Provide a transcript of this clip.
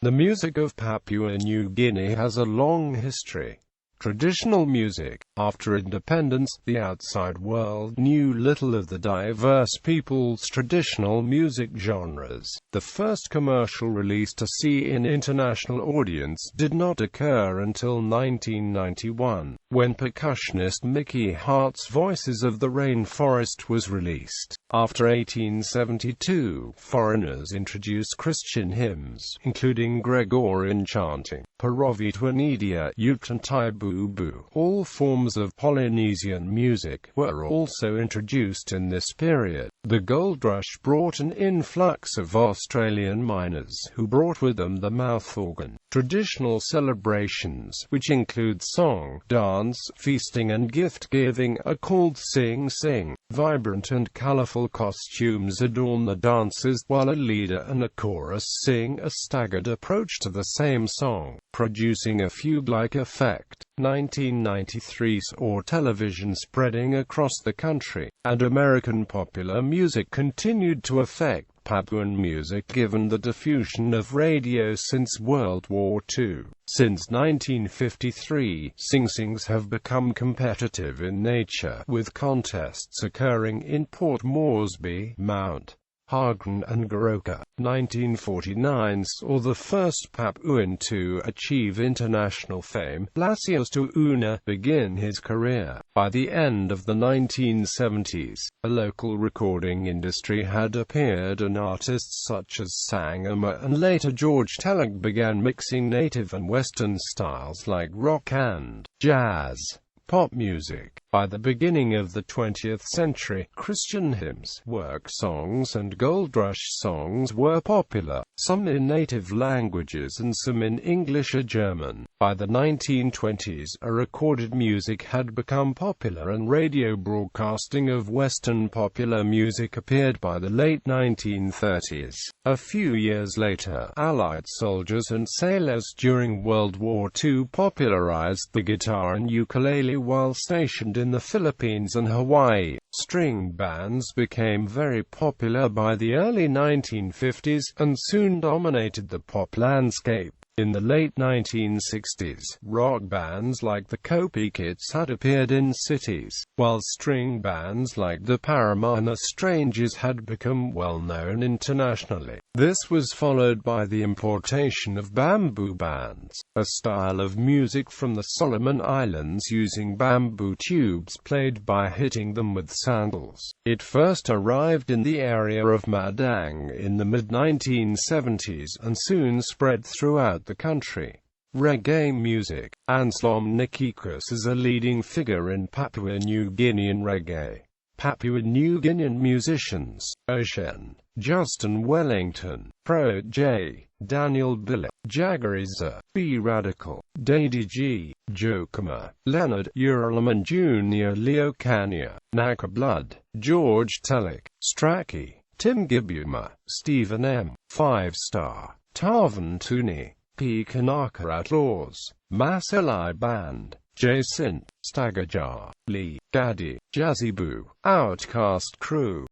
The music of Papua New Guinea has a long history. Traditional music. After independence, the outside world knew little of the diverse people's traditional music genres. The first commercial release to see an international audience did not occur until 1991, when percussionist Mickey Hart's Voices of the Rainforest was released. After 1872, foreigners introduced Christian hymns, including Gregorian chanting, Paravitwanedia, Ute and Taibubu. All forms of Polynesian music were also introduced in this period. The gold rush brought an influx of Australian miners, who brought with them the mouth organ. Traditional celebrations, which include song, dance, feasting and gift-giving, are called sing-sing. Vibrant and colorful costumes adorn the dances, while a leader and a chorus sing a staggered approach to the same song, producing a fugue-like effect. 1993 saw television spreading across the country, and American popular music continued to affect Papuan music given the diffusion of radio since World War II. Since 1953, sing-sings have become competitive in nature, with contests occurring in Port Moresby, Mount Hagen and Goroka. 1949 saw the first Papuan to achieve international fame, Blasius Tuuna, begin his career. By the end of the 1970s, a local recording industry had appeared and artists such as Sangama and later George Telek began mixing native and Western styles like rock and jazz. Pop music. By the beginning of the 20th century, Christian hymns, work songs and gold rush songs were popular, some in native languages and some in English or German. By the 1920s, a recorded music had become popular and radio broadcasting of Western popular music appeared by the late 1930s. A few years later, Allied soldiers and sailors during World War II popularized the guitar and ukulele while stationed in the Philippines and Hawaii. String bands became very popular by the early 1950s, and soon dominated the pop landscape. In the late 1960s, rock bands like the Copycats had appeared in cities, while string bands like the Paramana Strangers had become well-known internationally. This was followed by the importation of bamboo bands, a style of music from the Solomon Islands using bamboo tubes played by hitting them with sandals. It first arrived in the area of Madang in the mid-1970s and soon spread throughout the country. Reggae music. Anselm Nikikus is a leading figure in Papua New Guinean reggae. Papua New Guinean musicians: Ocean, Justin Wellington, Pro J, Daniel Billet, Jagariza, B Radical, Daddy G, Jokama, Leonard Uralaman Jr., Leo Kanya, Naka Blood, George Telek, Strachey, Tim Gibuma, Stephen M, 5 Star, Tarvan Tooney, P. Kanaka Outlaws, Maselai Band, Jason, Staggerjar, Lee, Gaddy, Jazzy Boo, Outcast Crew.